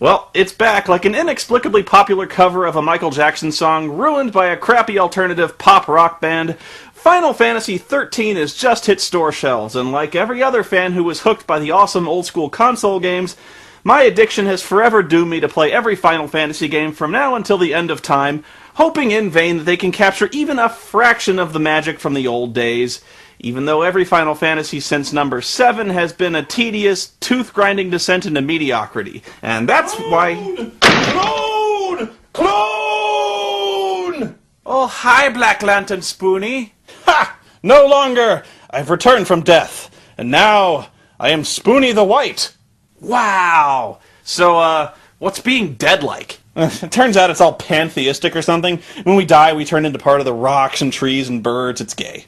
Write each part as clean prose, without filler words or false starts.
Well, it's back like an inexplicably popular cover of a Michael Jackson song ruined by a crappy alternative pop rock band. Final Fantasy XIII has just hit store shelves, and like every other fan who was hooked by the awesome old-school console games, my addiction has forever doomed me to play every Final Fantasy game from now until the end of time, hoping in vain that they can capture even a fraction of the magic from the old days, even though every Final Fantasy since number 7 has been a tedious, tooth-grinding descent into mediocrity. And that's why... Clone! Clone! Oh, hi, Black Lantern Spoony. Ha! No longer! I've returned from death, and now I am Spoony the White. Wow! So, what's being dead like? It turns out it's all pantheistic or something. When we die, we turn into part of the rocks and trees and birds. It's gay.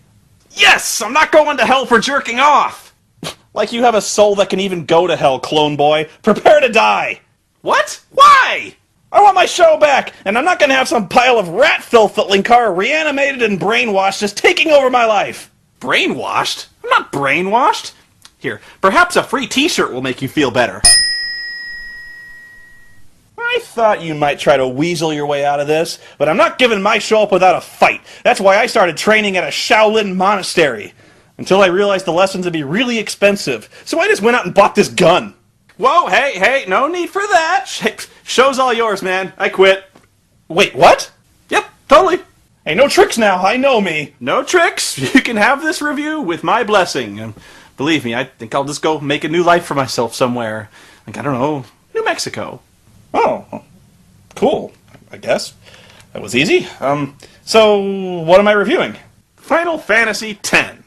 Yes! I'm not going to hell for jerking off! Like you have a soul that can even go to hell, clone boy. Prepare to die! What? Why? I want my show back, and I'm not going to have some pile of rat filth that Linkara reanimated and brainwashed just taking over my life. Brainwashed? I'm not brainwashed. Here, perhaps a free t-shirt will make you feel better. I thought you might try to weasel your way out of this, but I'm not giving my show up without a fight. That's why I started training at a Shaolin monastery. Until I realized the lessons would be really expensive, so I just went out and bought this gun. Whoa, hey, no need for that. Show's all yours, man. I quit. Wait, what? Yep, totally. Hey, no tricks now. I know me. No tricks. You can have this review with my blessing. Believe me, I think I'll just go make a new life for myself somewhere. Like, I don't know, New Mexico. Oh, cool, I guess. That was easy. So, what am I reviewing? Final Fantasy X.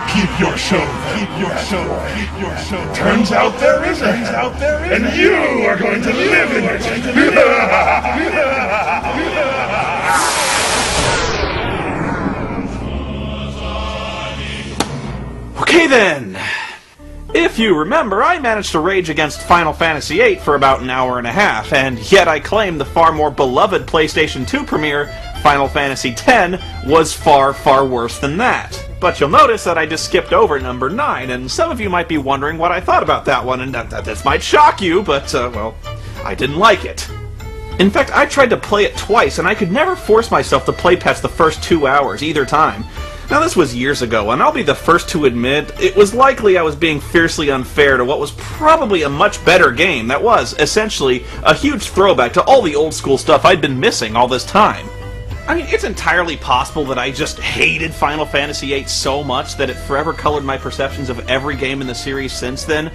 Keep your show, keep your show, keep your show. Turns out there isn't. And you are going to live in it. Okay then. If you remember, I managed to rage against Final Fantasy VIII for about an hour and a half, and yet I claim the far more beloved PlayStation 2 premiere, Final Fantasy X, was far, far worse than that. But you'll notice that I just skipped over number 9, and some of you might be wondering what I thought about that one, and this might shock you, but, well, I didn't like it. In fact, I tried to play it twice, and I could never force myself to play past the first 2 hours either time. Now, this was years ago, and I'll be the first to admit it was likely I was being fiercely unfair to what was probably a much better game that was, essentially, a huge throwback to all the old-school stuff I'd been missing all this time. I mean, it's entirely possible that I just hated Final Fantasy VIII so much that it forever colored my perceptions of every game in the series since then,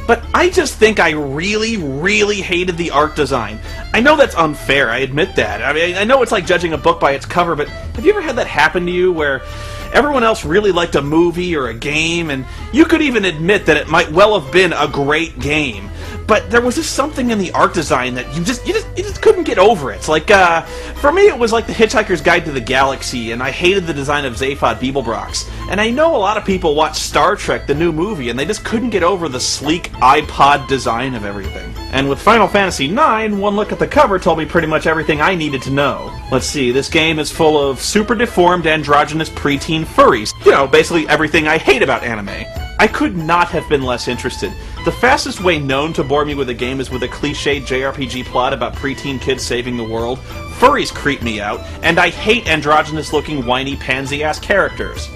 but I just think I really, really hated the art design. I know that's unfair, I admit that. I mean, I know it's like judging a book by its cover, but have you ever had that happen to you where everyone else really liked a movie or a game, and you could even admit that it might well have been a great game, but there was just something in the art design that you just couldn't get over it. It's like, for me it was like The Hitchhiker's Guide to the Galaxy, and I hated the design of Zaphod Beeblebrox. And I know a lot of people watch Star Trek, the new movie, and they just couldn't get over the sleek iPod design of everything. And with Final Fantasy IX, one look at the cover told me pretty much everything I needed to know. Let's see, this game is full of super deformed androgynous preteen furries. You know, basically everything I hate about anime. I could not have been less interested. The fastest way known to bore me with a game is with a cliched JRPG plot about preteen kids saving the world. Furries creep me out, and I hate androgynous-looking, whiny, pansy-ass characters.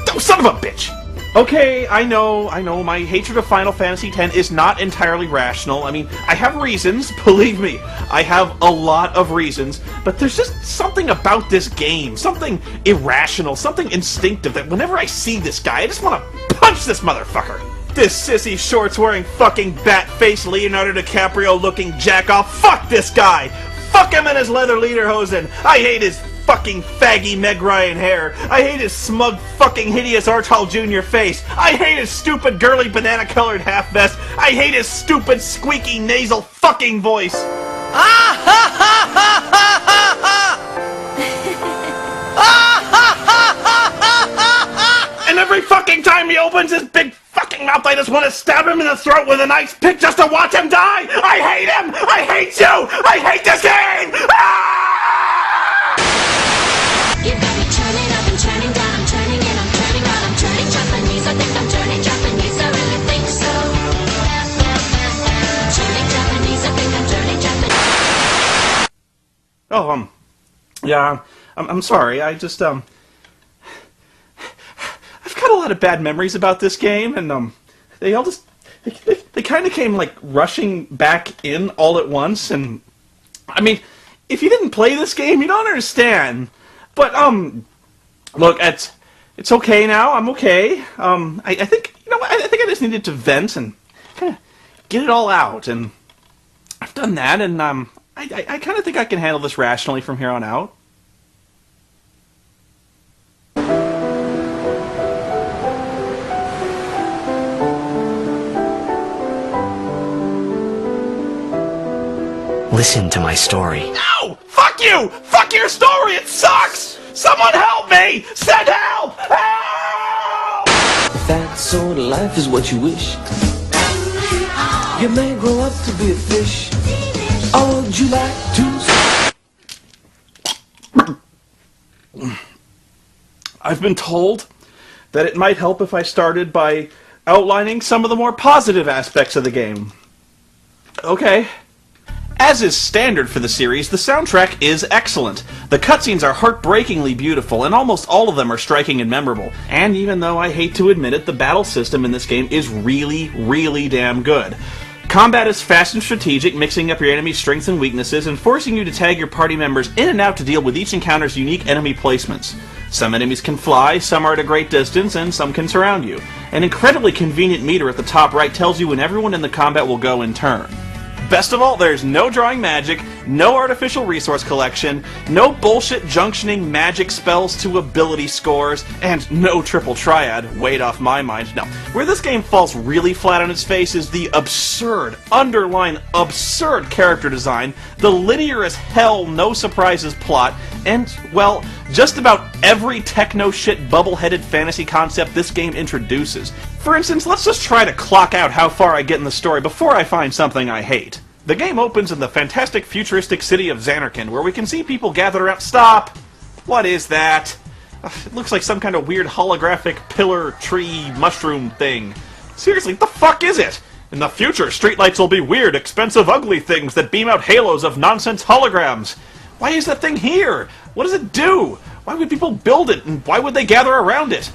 Oh, son of a bitch! Okay, I know, my hatred of Final Fantasy X is not entirely rational. I mean, I have reasons, believe me. I have a lot of reasons, but there's just something about this game, something irrational, something instinctive, that whenever I see this guy, I just want to punch this motherfucker. This sissy shorts-wearing fucking bat-faced Leonardo DiCaprio-looking jack-off, fuck this guy! Fuck him and his leather lederhosen! I hate his fucking faggy Meg Ryan hair. I hate his smug fucking hideous Archall Jr. face. I hate his stupid girly banana-colored half-vest. I hate his stupid squeaky nasal fucking voice. Ah ha ha ha ha ha ha! Ah ha ha ha ha ha ha! And every fucking time he opens his big fucking mouth, I just want to stab him in the throat with an ice pick just to watch him die! I hate him! I hate you! I hate this game! Ah! You got me turning up and Oh, yeah, I'm sorry. I just, I've got a lot of bad memories about this game, and, they all just, they kind of came, like, rushing back in all at once, and, I mean, if you didn't play this game, you don't understand. But, look, it's okay now. I'm okay. I think, you know, I think I just needed to vent and kind of get it all out, and I've done that, and, I kind of think I can handle this rationally from here on out. Listen to my story. No! Fuck you! Fuck your story! It sucks! Someone help me! Send help! Help! If that sort of life is what you wish, you may grow up to be a fish. Or would you like to? I've been told that it might help if I started by outlining some of the more positive aspects of the game. Okay. As is standard for the series, the soundtrack is excellent. The cutscenes are heartbreakingly beautiful, and almost all of them are striking and memorable. And even though I hate to admit it, the battle system in this game is really, really damn good. Combat is fast and strategic, mixing up your enemy's strengths and weaknesses, and forcing you to tag your party members in and out to deal with each encounter's unique enemy placements. Some enemies can fly, some are at a great distance, and some can surround you. An incredibly convenient meter at the top right tells you when everyone in the combat will go in turn. Best of all, there's no drawing magic, no artificial resource collection, no bullshit junctioning magic spells to ability scores, and no triple triad, weight off my mind. No, where this game falls really flat on its face is the absurd, underline absurd character design, the linear as hell, no surprises plot, and, well, just about every techno-shit bubble-headed fantasy concept this game introduces. For instance, let's just try to clock out how far I get in the story before I find something I hate. The game opens in the fantastic futuristic city of Zanarkand, where we can see people gather around— Stop! What is that? It looks like some kind of weird holographic pillar, tree, mushroom thing. Seriously, what the fuck is it? In the future, streetlights will be weird, expensive, ugly things that beam out halos of nonsense holograms. Why is that thing here? What does it do? Why would people build it, and why would they gather around it?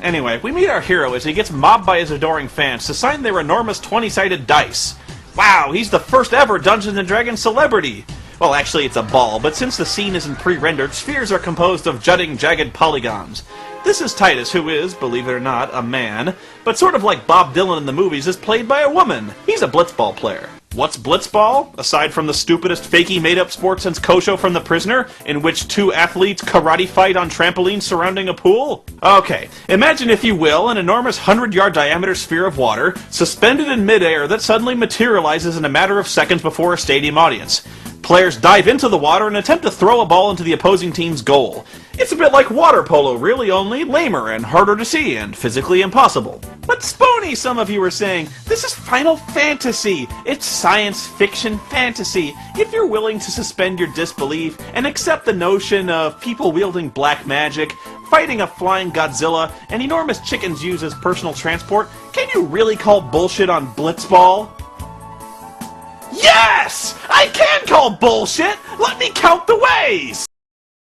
Anyway, we meet our hero as he gets mobbed by his adoring fans to sign their enormous 20-sided dice. Wow, he's the first ever Dungeons & Dragons celebrity! Well, actually it's a ball, but since the scene isn't pre-rendered, spheres are composed of jutting, jagged polygons. This is Titus, who is, believe it or not, a man, but sort of like Bob Dylan in the movies, is played by a woman. He's a blitzball player. What's blitzball? Aside from the stupidest, fakey, made-up sport since Kosho from The Prisoner, in which two athletes karate fight on trampolines surrounding a pool? Okay, imagine, if you will, an enormous 100-yard diameter sphere of water, suspended in midair that suddenly materializes in a matter of seconds before a stadium audience. Players dive into the water and attempt to throw a ball into the opposing team's goal. It's a bit like water polo, really, only lamer and harder to see and physically impossible. But Spoony, some of you are saying, this is Final Fantasy! It's science fiction fantasy! If you're willing to suspend your disbelief and accept the notion of people wielding black magic, fighting a flying Godzilla, and enormous chickens used as personal transport, can you really call bullshit on Blitzball? Yes! I can call bullshit! Let me count the ways!